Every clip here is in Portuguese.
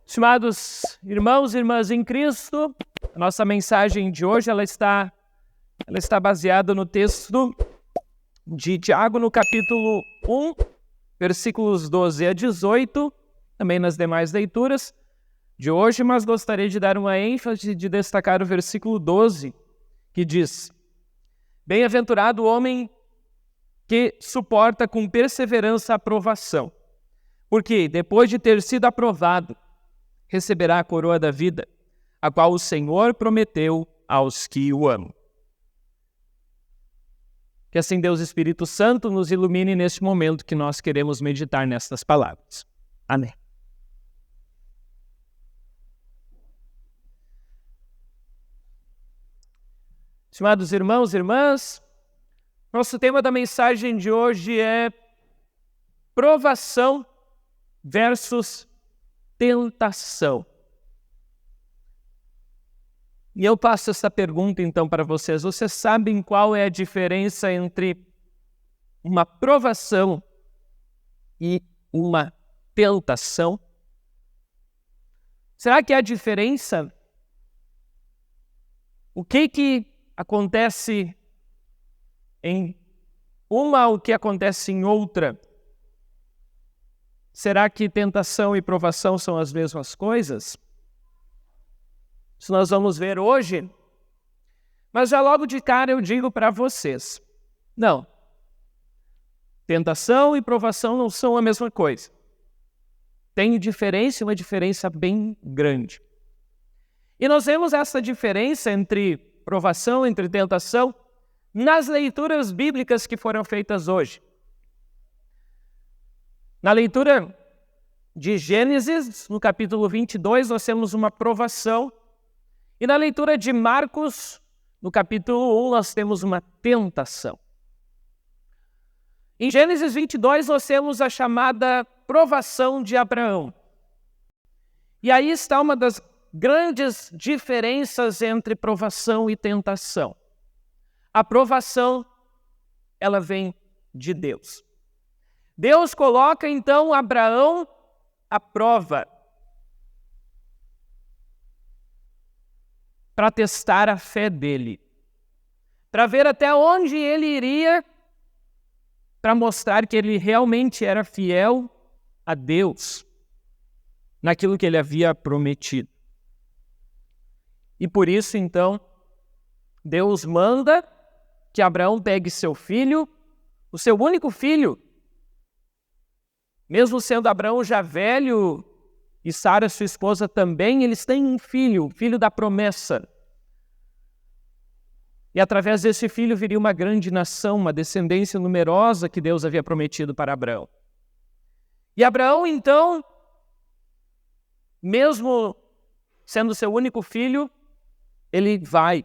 Estimados irmãos e irmãs em Cristo, a nossa mensagem de hoje ela está baseada no texto de Tiago, no capítulo 1, versículos 12 a 18, também nas demais leituras de hoje, mas gostaria de dar uma ênfase de destacar o versículo 12, que diz: Bem-aventurado o homem que suporta com perseverança a provação, porque depois de ter sido aprovado, receberá a coroa da vida, a qual o Senhor prometeu aos que o amam. Que assim Deus Espírito Santo nos ilumine neste momento que nós queremos meditar nestas palavras. Amém. Estimados irmãos e irmãs, nosso tema da mensagem de hoje é provação versus tentação. E eu passo essa pergunta então para vocês. Vocês sabem qual é a diferença entre uma provação e uma tentação? Será que há diferença? O que acontece em uma, o que acontece em outra? Será que tentação e provação são as mesmas coisas? Isso nós vamos ver hoje. Mas já logo de cara eu digo para vocês: não. Tentação e provação não são a mesma coisa. Tem diferença, uma diferença bem grande. E nós vemos essa diferença entre provação, entre tentação, nas leituras bíblicas que foram feitas hoje. Na leitura de Gênesis, no capítulo 22, nós temos uma provação. E na leitura de Marcos, no capítulo 1, nós temos uma tentação. Em Gênesis 22, nós temos a chamada provação de Abraão. E aí está uma das grandes diferenças entre provação e tentação. A provação, ela vem de Deus. Deus coloca, então, Abraão à prova para testar a fé dele, para ver até onde ele iria, para mostrar que ele realmente era fiel a Deus, naquilo que ele havia prometido. E por isso, então, Deus manda que Abraão pegue seu filho, o seu único filho, mesmo sendo Abraão já velho e Sara, sua esposa, também, eles têm um filho, o filho da promessa. E através desse filho viria uma grande nação, uma descendência numerosa que Deus havia prometido para Abraão. E Abraão, então, mesmo sendo seu único filho, ele vai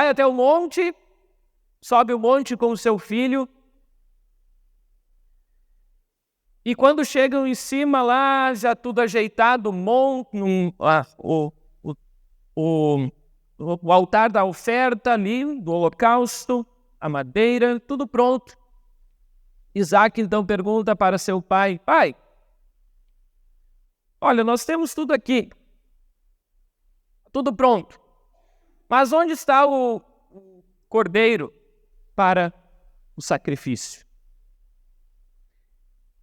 até o monte, sobe o monte com o seu filho. E quando chegam em cima lá, já tudo ajeitado, o altar da oferta ali, do holocausto, a madeira, tudo pronto. Isaac então pergunta para seu pai: Pai, olha, nós temos tudo aqui, tudo pronto, mas onde está o cordeiro para o sacrifício?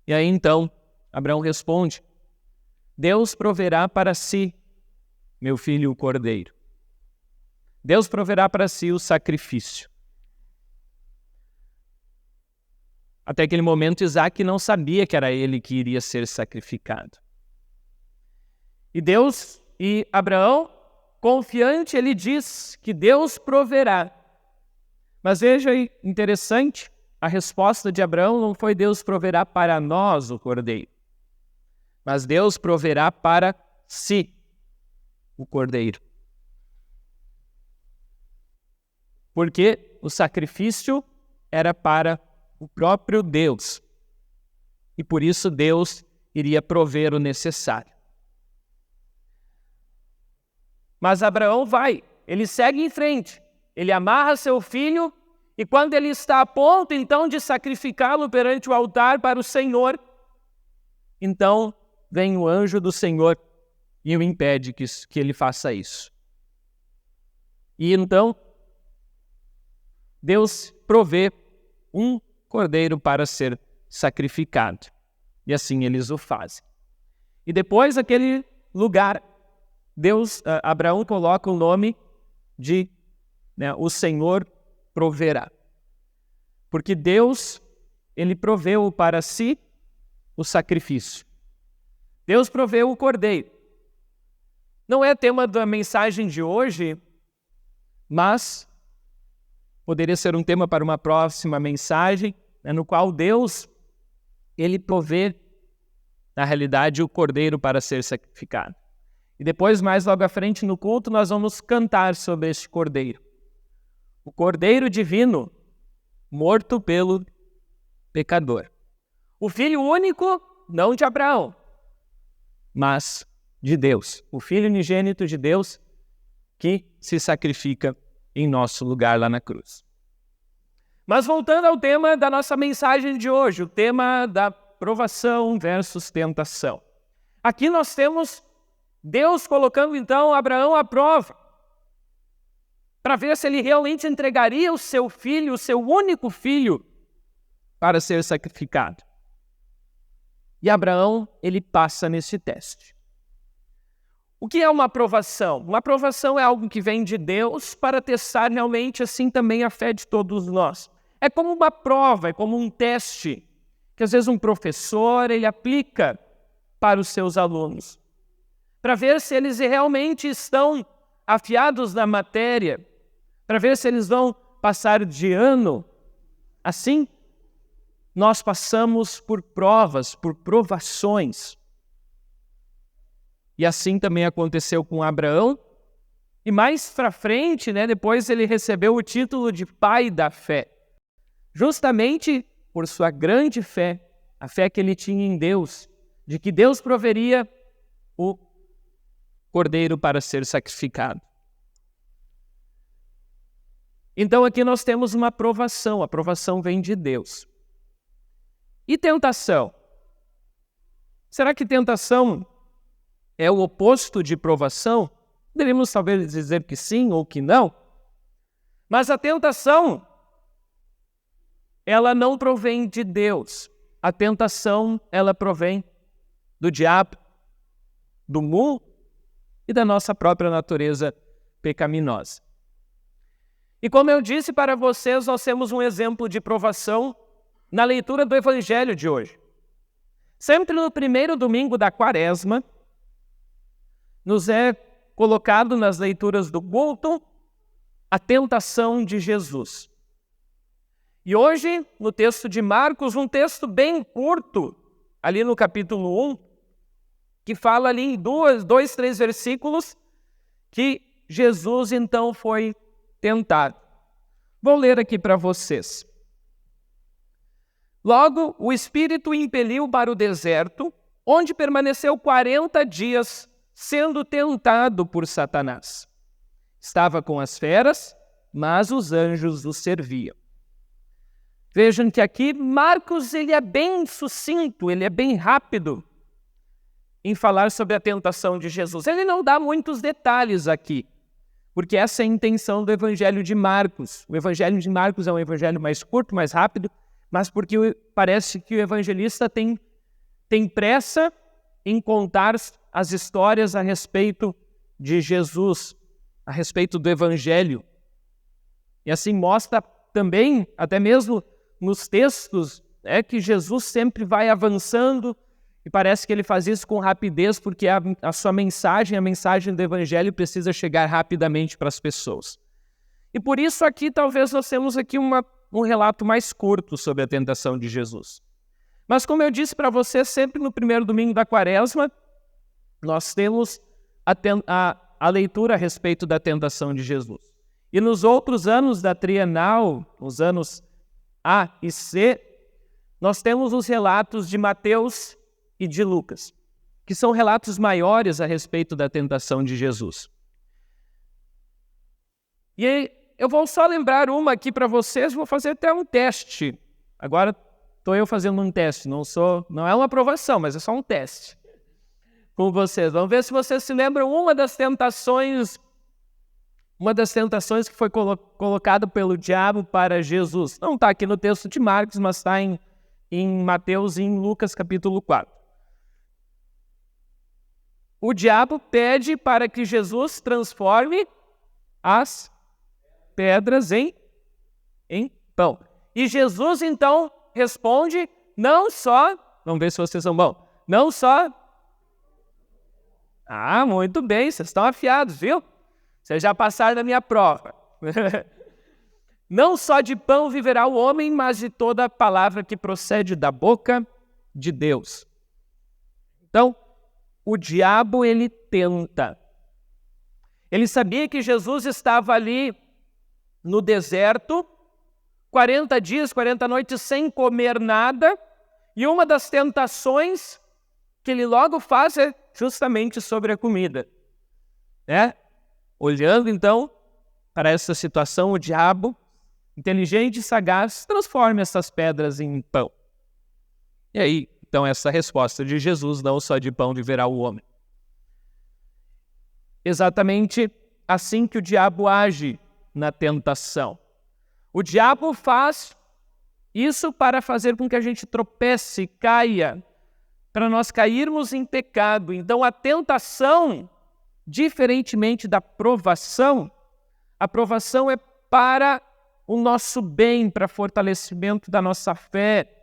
E aí então, Abraão responde: Deus proverá para si, meu filho, o cordeiro. Deus proverá para si o sacrifício. Até aquele momento, Isaac não sabia que era ele que iria ser sacrificado. E Abraão, confiante, ele diz que Deus proverá. Mas veja aí, interessante, a resposta de Abraão não foi Deus proverá para nós o cordeiro, mas Deus proverá para si o cordeiro. Porque o sacrifício era para o próprio Deus. E por isso Deus iria prover o necessário. Mas Abraão ele segue em frente. Ele amarra seu filho e quando ele está a ponto então de sacrificá-lo perante o altar para o Senhor, então vem o anjo do Senhor e o impede que ele faça isso. E então, Deus provê um cordeiro para ser sacrificado. E assim eles o fazem. E depois daquele lugar, Abraão coloca o nome de o Senhor proverá. Porque Deus, ele proveu para si o sacrifício. Deus proveu o cordeiro. Não é tema da mensagem de hoje, mas poderia ser um tema para uma próxima mensagem, no qual Deus, ele provê, na realidade, o cordeiro para ser sacrificado. E depois, mais logo à frente no culto, nós vamos cantar sobre este cordeiro. O cordeiro divino, morto pelo pecador. O filho único, não de Abraão, mas de Deus. O filho unigênito de Deus que se sacrifica em nosso lugar lá na cruz. Mas voltando ao tema da nossa mensagem de hoje, o tema da provação versus tentação. Aqui nós temos Deus colocando então Abraão à prova, para ver se ele realmente entregaria o seu filho, o seu único filho, para ser sacrificado. E Abraão, ele passa nesse teste. O que é uma aprovação? Uma aprovação é algo que vem de Deus para testar realmente assim também a fé de todos nós. É como uma prova, é como um teste, que às vezes um professor ele aplica para os seus alunos, para ver se eles realmente estão afiados na matéria, para ver se eles vão passar de ano. Assim, nós passamos por provas, por provações. E assim também aconteceu com Abraão. E mais para frente, depois ele recebeu o título de pai da fé. Justamente por sua grande fé, a fé que ele tinha em Deus, de que Deus proveria o cordeiro para ser sacrificado. Então aqui nós temos uma aprovação, a aprovação vem de Deus. E tentação? Será que tentação é o oposto de provação? Devemos talvez dizer que sim ou que não. Mas a tentação, ela não provém de Deus. A tentação, ela provém do diabo, do mundo e da nossa própria natureza pecaminosa. E como eu disse para vocês, nós temos um exemplo de provação na leitura do Evangelho de hoje. Sempre no primeiro domingo da Quaresma, nos é colocado nas leituras do culto a tentação de Jesus. E hoje, no texto de Marcos, um texto bem curto, ali no capítulo 1, que fala ali em 2, 3 versículos, que Jesus então foi tentado. Vou ler aqui para vocês. Logo, o Espírito o impeliu para o deserto, onde permaneceu 40 dias, sendo tentado por Satanás. Estava com as feras, mas os anjos o serviam. Vejam que aqui Marcos ele é bem sucinto, ele é bem rápido em falar sobre a tentação de Jesus. Ele não dá muitos detalhes aqui, porque essa é a intenção do Evangelho de Marcos. O Evangelho de Marcos é um evangelho mais curto, mais rápido, mas porque parece que o evangelista tem pressa em contar as histórias a respeito de Jesus, a respeito do Evangelho. E assim mostra também, até mesmo nos textos, que Jesus sempre vai avançando e parece que ele faz isso com rapidez porque a sua mensagem, a mensagem do Evangelho precisa chegar rapidamente para as pessoas. E por isso aqui talvez nós temos aqui um relato mais curto sobre a tentação de Jesus. Mas como eu disse para você, sempre no primeiro domingo da Quaresma, nós temos a leitura a respeito da tentação de Jesus. E nos outros anos da trienal, os anos A e C, nós temos os relatos de Mateus e de Lucas, que são relatos maiores a respeito da tentação de Jesus. E aí, eu vou só lembrar uma aqui para vocês, vou fazer até um teste. Agora estou eu fazendo um teste, não é uma aprovação, mas é só um teste. com vocês. Vamos ver se vocês se lembram uma das tentações que foi colocada pelo diabo para Jesus. Não está aqui no texto de Marcos, mas está em Mateus e em Lucas capítulo 4. O diabo pede para que Jesus transforme as pedras em pão. E Jesus, então, responde, não só... Vamos ver se vocês são bons. Não só... Ah, muito bem, vocês estão afiados, viu? Vocês já passaram da minha prova. Não só de pão viverá o homem, mas de toda a palavra que procede da boca de Deus. Então, o diabo, ele tenta. Ele sabia que Jesus estava ali no deserto, 40 dias, 40 noites sem comer nada, e uma das tentações que ele logo faz é justamente sobre a comida. Olhando, então, para essa situação, o diabo, inteligente e sagaz, transforma essas pedras em pão. E aí, então, essa resposta de Jesus, não só de pão viverá o homem. Exatamente assim que o diabo age na tentação. O diabo faz isso para fazer com que a gente tropece, caia, para nós cairmos em pecado. Então, a tentação, diferentemente da provação, a provação é para o nosso bem, para fortalecimento da nossa fé,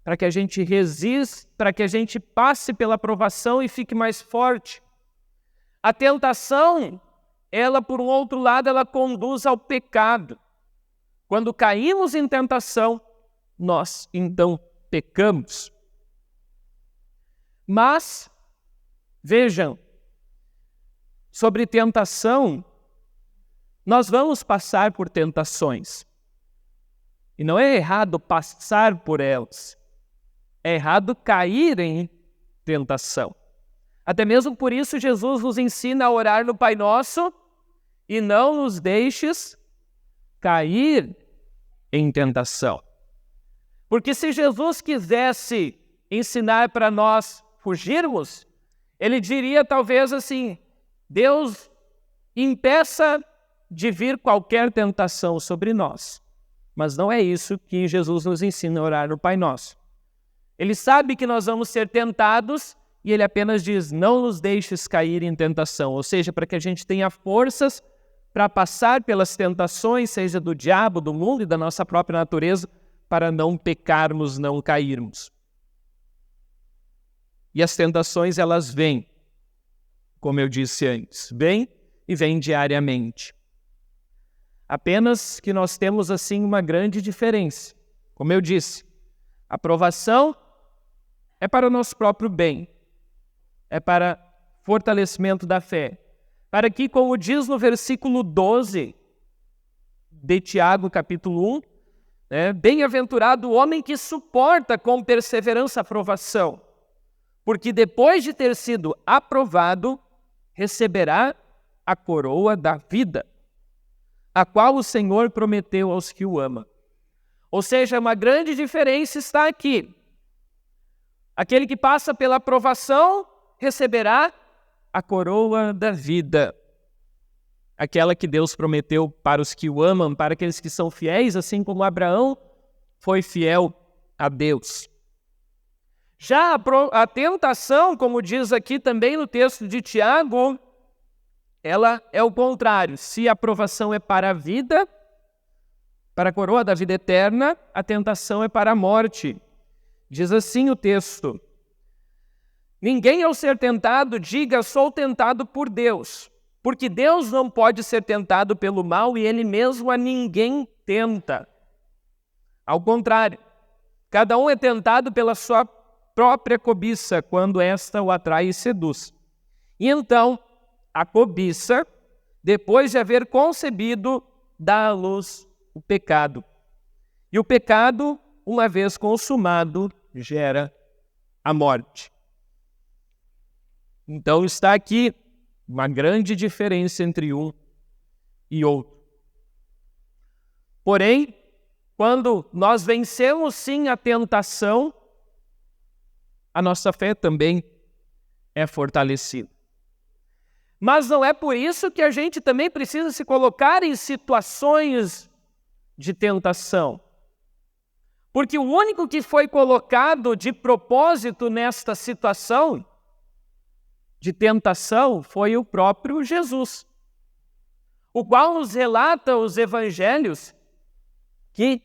para que a gente resista, para que a gente passe pela provação e fique mais forte. A tentação, ela, por um outro lado, ela conduz ao pecado. Quando caímos em tentação, nós, então, pecamos. Mas, vejam, sobre tentação, nós vamos passar por tentações. E não é errado passar por elas. É errado cair em tentação. Até mesmo por isso, Jesus nos ensina a orar no Pai Nosso e não nos deixes cair em tentação. Porque se Jesus quisesse ensinar para nós fugirmos, ele diria talvez assim, Deus impeça de vir qualquer tentação sobre nós. Mas não é isso que Jesus nos ensina a orar no Pai Nosso. Ele sabe que nós vamos ser tentados e ele apenas diz, não nos deixes cair em tentação. Ou seja, para que a gente tenha forças para passar pelas tentações, seja do diabo, do mundo e da nossa própria natureza, para não pecarmos, não cairmos. E as tentações, elas vêm, como eu disse antes, vêm e vêm diariamente. Apenas que nós temos, assim, uma grande diferença. Como eu disse, a provação é para o nosso próprio bem, é para fortalecimento da fé. Para que, como diz no versículo 12 de Tiago, capítulo 1, bem-aventurado o homem que suporta com perseverança a provação, porque depois de ter sido aprovado, receberá a coroa da vida, a qual o Senhor prometeu aos que o amam. Ou seja, uma grande diferença está aqui. Aquele que passa pela provação receberá a coroa da vida. Aquela que Deus prometeu para os que o amam, para aqueles que são fiéis, assim como Abraão foi fiel a Deus. Já a tentação, como diz aqui também no texto de Tiago, ela é o contrário. Se a provação é para a vida, para a coroa da vida eterna, a tentação é para a morte. Diz assim o texto, ninguém ao ser tentado diga, sou tentado por Deus, porque Deus não pode ser tentado pelo mal e Ele mesmo a ninguém tenta. Ao contrário, cada um é tentado pela sua própria cobiça, quando esta o atrai e seduz. E então, a cobiça, depois de haver concebido, dá à luz o pecado. E o pecado, uma vez consumado, gera a morte. Então está aqui uma grande diferença entre um e outro. Porém, quando nós vencemos sim a tentação, a nossa fé também é fortalecido. Mas não é por isso que a gente também precisa se colocar em situações de tentação. Porque o único que foi colocado de propósito nesta situação de tentação foi o próprio Jesus, o qual nos relata os evangelhos que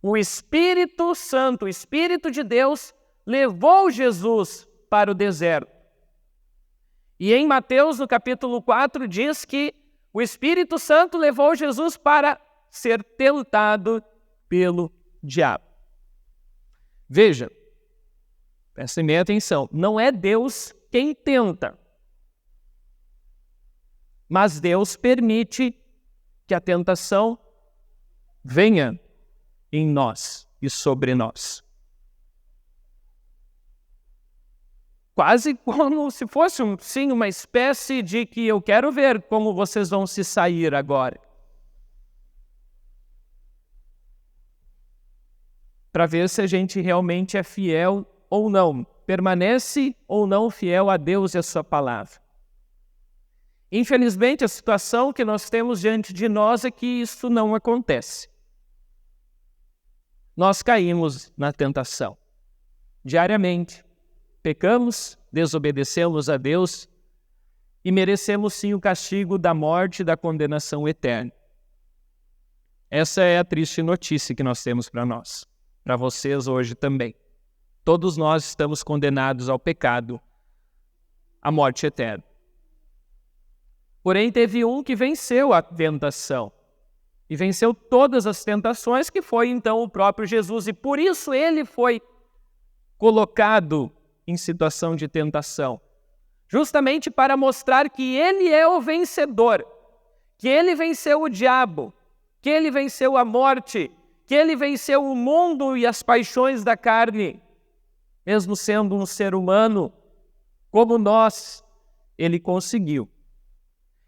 o Espírito Santo, o Espírito de Deus, levou Jesus para o deserto. E em Mateus, no capítulo 4, diz que o Espírito Santo levou Jesus para ser tentado pelo diabo. Veja, prestem bem atenção, não é Deus quem tenta, mas Deus permite que a tentação venha em nós e sobre nós. Quase como se fosse sim, uma espécie de que eu quero ver como vocês vão se sair agora. Para ver se a gente realmente é fiel ou não, permanece ou não fiel a Deus e a sua palavra. Infelizmente, a situação que nós temos diante de nós é que isso não acontece. Nós caímos na tentação diariamente. Pecamos, desobedecemos a Deus e merecemos sim o castigo da morte e da condenação eterna. Essa é a triste notícia que nós temos para nós, para vocês hoje também. Todos nós estamos condenados ao pecado, à morte eterna. Porém, teve um que venceu a tentação e venceu todas as tentações, que foi então o próprio Jesus, e por isso ele foi colocado em situação de tentação, justamente para mostrar que ele é o vencedor, que ele venceu o diabo, que ele venceu a morte, que ele venceu o mundo e as paixões da carne, mesmo sendo um ser humano como nós, ele conseguiu.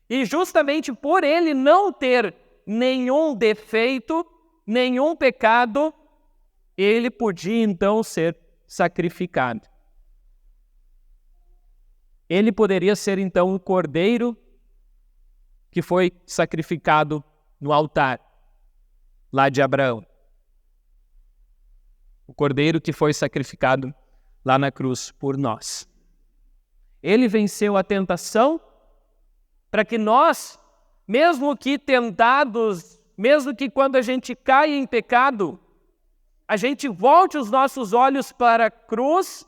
E justamente por ele não ter nenhum defeito, nenhum pecado, ele podia então ser sacrificado. Ele poderia ser então um cordeiro que foi sacrificado no altar lá de Abraão. O cordeiro que foi sacrificado lá na cruz por nós. Ele venceu a tentação para que nós, mesmo que tentados, mesmo que quando a gente cai em pecado, a gente volte os nossos olhos para a cruz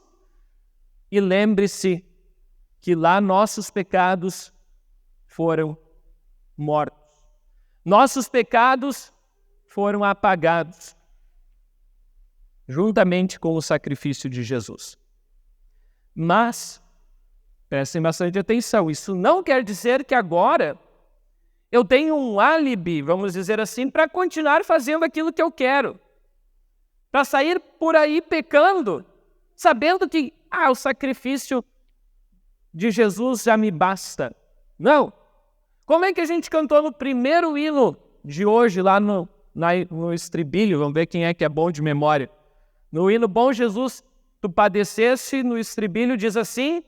e lembre-se que lá nossos pecados foram mortos. Nossos pecados foram apagados, juntamente com o sacrifício de Jesus. Mas, prestem bastante atenção, isso não quer dizer que agora eu tenho um álibi, vamos dizer assim, para continuar fazendo aquilo que eu quero. Para sair por aí pecando, sabendo que o sacrifício de Jesus já me basta. Não. Como é que a gente cantou no primeiro hino de hoje, lá no estribilho? Vamos ver quem é que é bom de memória. No hino Bom Jesus, tu padeceste, no estribilho diz assim: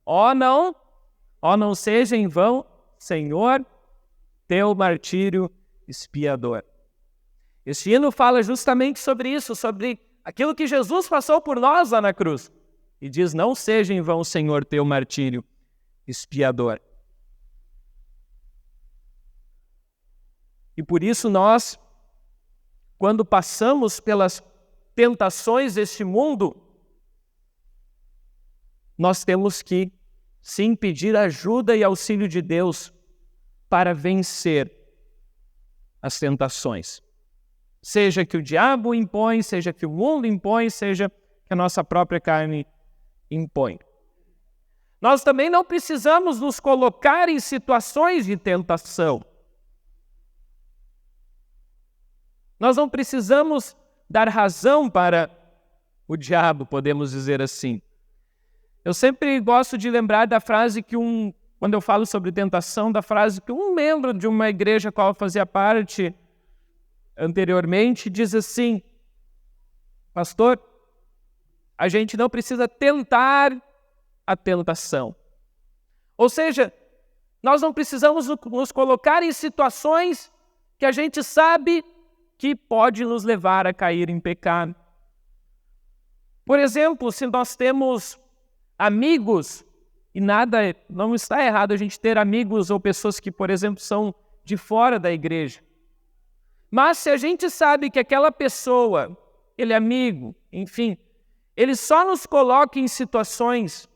ó não seja em vão, Senhor, teu martírio expiador. Este hino fala justamente sobre isso, sobre aquilo que Jesus passou por nós lá na cruz. E diz: não seja em vão, Senhor, teu martírio expiador. E por isso nós, quando passamos pelas tentações deste mundo, nós temos que, sim, pedir ajuda e auxílio de Deus para vencer as tentações. Seja que o diabo impõe, seja que o mundo impõe, seja que a nossa própria carne impõe. Nós também não precisamos nos colocar em situações de tentação. Nós não precisamos dar razão para o diabo, podemos dizer assim. Eu sempre gosto de lembrar da frase que quando eu falo sobre tentação, da frase que um membro de uma igreja a qual eu fazia parte anteriormente diz assim: pastor, a gente não precisa tentar a tentação. Ou seja, nós não precisamos nos colocar em situações que a gente sabe que pode nos levar a cair em pecado. Por exemplo, se nós temos amigos, e não está errado a gente ter amigos ou pessoas que, por exemplo, são de fora da igreja. Mas se a gente sabe que aquela pessoa, ele é amigo, enfim, ele só nos coloca em situações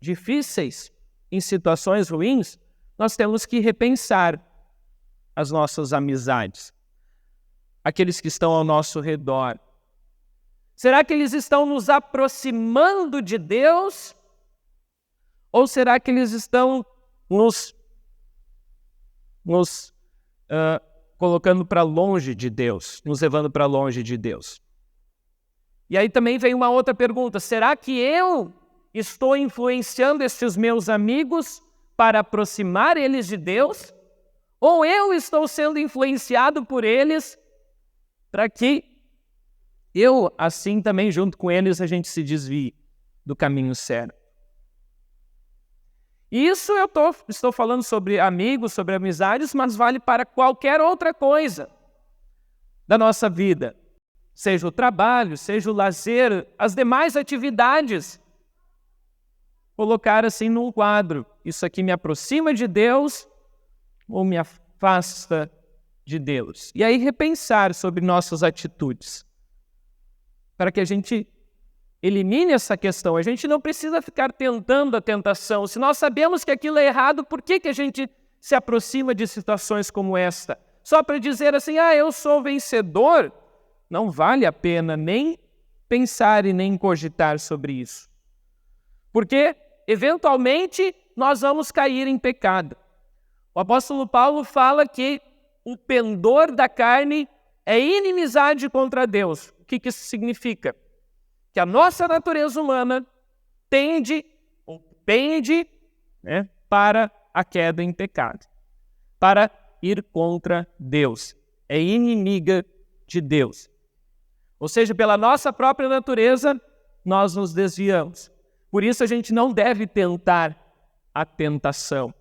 difíceis, em situações ruins, nós temos que repensar as nossas amizades, aqueles que estão ao nosso redor. Será que eles estão nos aproximando de Deus? Ou será que eles estão nos colocando para longe de Deus, nos levando para longe de Deus? E aí também vem uma outra pergunta: será que eu estou influenciando esses meus amigos para aproximar eles de Deus? Ou eu estou sendo influenciado por eles para que eu, assim também, junto com eles, a gente se desvie do caminho certo? E isso eu estou falando sobre amigos, sobre amizades, mas vale para qualquer outra coisa da nossa vida. Seja o trabalho, seja o lazer, as demais atividades. Colocar assim num quadro: isso aqui me aproxima de Deus ou me afasta de Deus? E aí repensar sobre nossas atitudes, para que a gente elimine essa questão. A gente não precisa ficar tentando a tentação. Se nós sabemos que aquilo é errado, por que a gente se aproxima de situações como esta? Só para dizer assim: eu sou vencedor? Não vale a pena nem pensar e nem cogitar sobre isso. Porque, eventualmente, nós vamos cair em pecado. O apóstolo Paulo fala que o pendor da carne é inimizade contra Deus. O que isso significa? Que a nossa natureza humana pende para a queda em pecado, para ir contra Deus. É inimiga de Deus. Ou seja, pela nossa própria natureza, nós nos desviamos. Por isso a gente não deve tentar a tentação.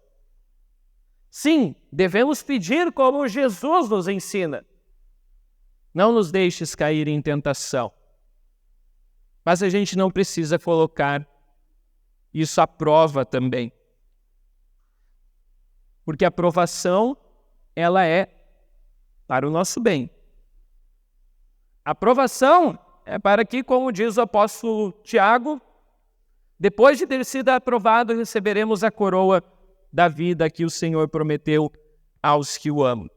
Sim, devemos pedir como Jesus nos ensina: não nos deixes cair em tentação. Mas a gente não precisa colocar isso à prova também. Porque a provação, ela é para o nosso bem. A provação é para que, como diz o apóstolo Tiago, depois de ter sido aprovado, receberemos a coroa da vida que o Senhor prometeu aos que o amam.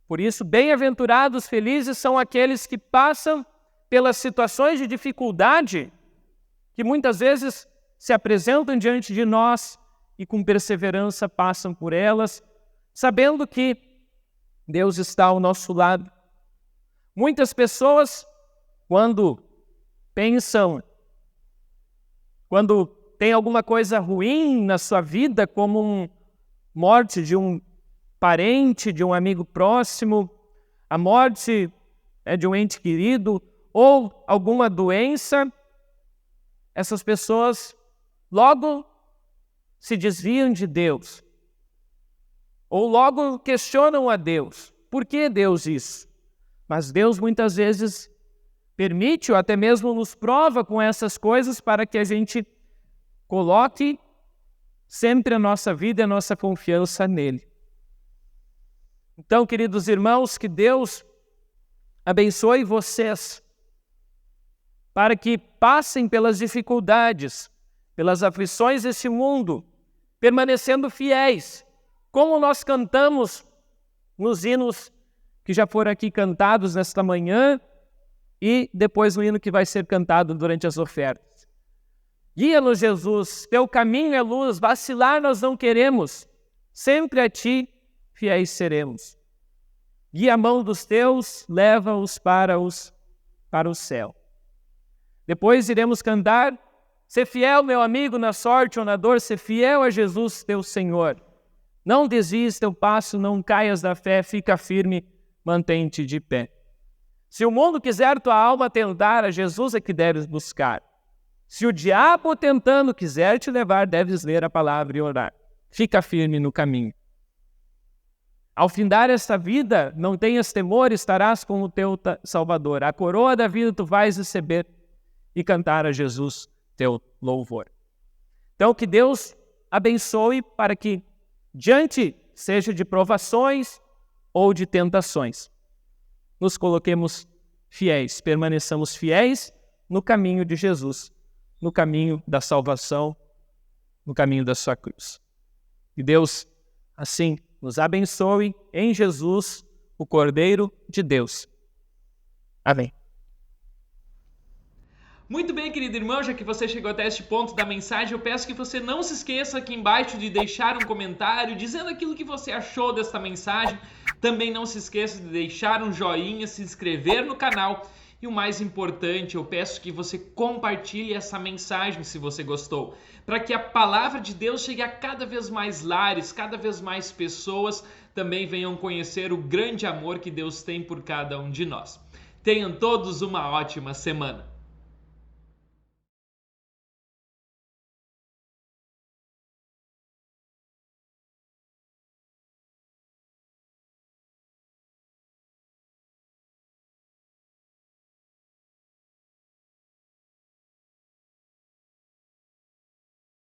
Por isso, bem-aventurados, felizes são aqueles que passam pelas situações de dificuldade que muitas vezes se apresentam diante de nós e com perseverança passam por elas, sabendo que Deus está ao nosso lado. Muitas pessoas, quando tem alguma coisa ruim na sua vida, como morte de um parente, de um amigo próximo, a morte de um ente querido, ou alguma doença, essas pessoas logo se desviam de Deus. Ou logo questionam a Deus. Por que Deus isso? Mas Deus muitas vezes permite ou até mesmo nos prova com essas coisas para que a gente coloque sempre a nossa vida e a nossa confiança nele. Então, queridos irmãos, que Deus abençoe vocês para que passem pelas dificuldades, pelas aflições desse mundo, permanecendo fiéis, como nós cantamos nos hinos que já foram aqui cantados nesta manhã e depois o hino que vai ser cantado durante as ofertas. Guia-nos, Jesus, teu caminho é luz, vacilar nós não queremos, sempre a ti fiéis seremos. Guia a mão dos teus, leva-os para o céu. Depois iremos cantar: ser fiel, meu amigo, na sorte ou na dor, ser fiel a Jesus, teu Senhor. Não desvies teu passo, não caias da fé, fica firme, mantém-te de pé. Se o mundo quiser tua alma tentar, a Jesus é que deves buscar. Se o diabo tentando quiser te levar, deves ler a palavra e orar. Fica firme no caminho. Ao findar esta vida, não tenhas temor, estarás com o teu Salvador. A coroa da vida tu vais receber e cantar a Jesus teu louvor. Então, que Deus abençoe para que, diante, seja de provações ou de tentações, nos coloquemos fiéis, permaneçamos fiéis no caminho de Jesus, no caminho da salvação, no caminho da sua cruz. Que Deus, assim, nos abençoe em Jesus, o Cordeiro de Deus. Amém. Muito bem, querido irmão, já que você chegou até este ponto da mensagem, eu peço que você não se esqueça aqui embaixo de deixar um comentário dizendo aquilo que você achou desta mensagem. Também não se esqueça de deixar um joinha, se inscrever no canal. E o mais importante, eu peço que você compartilhe essa mensagem se você gostou, para que a palavra de Deus chegue a cada vez mais lares, cada vez mais pessoas também venham conhecer o grande amor que Deus tem por cada um de nós. Tenham todos uma ótima semana.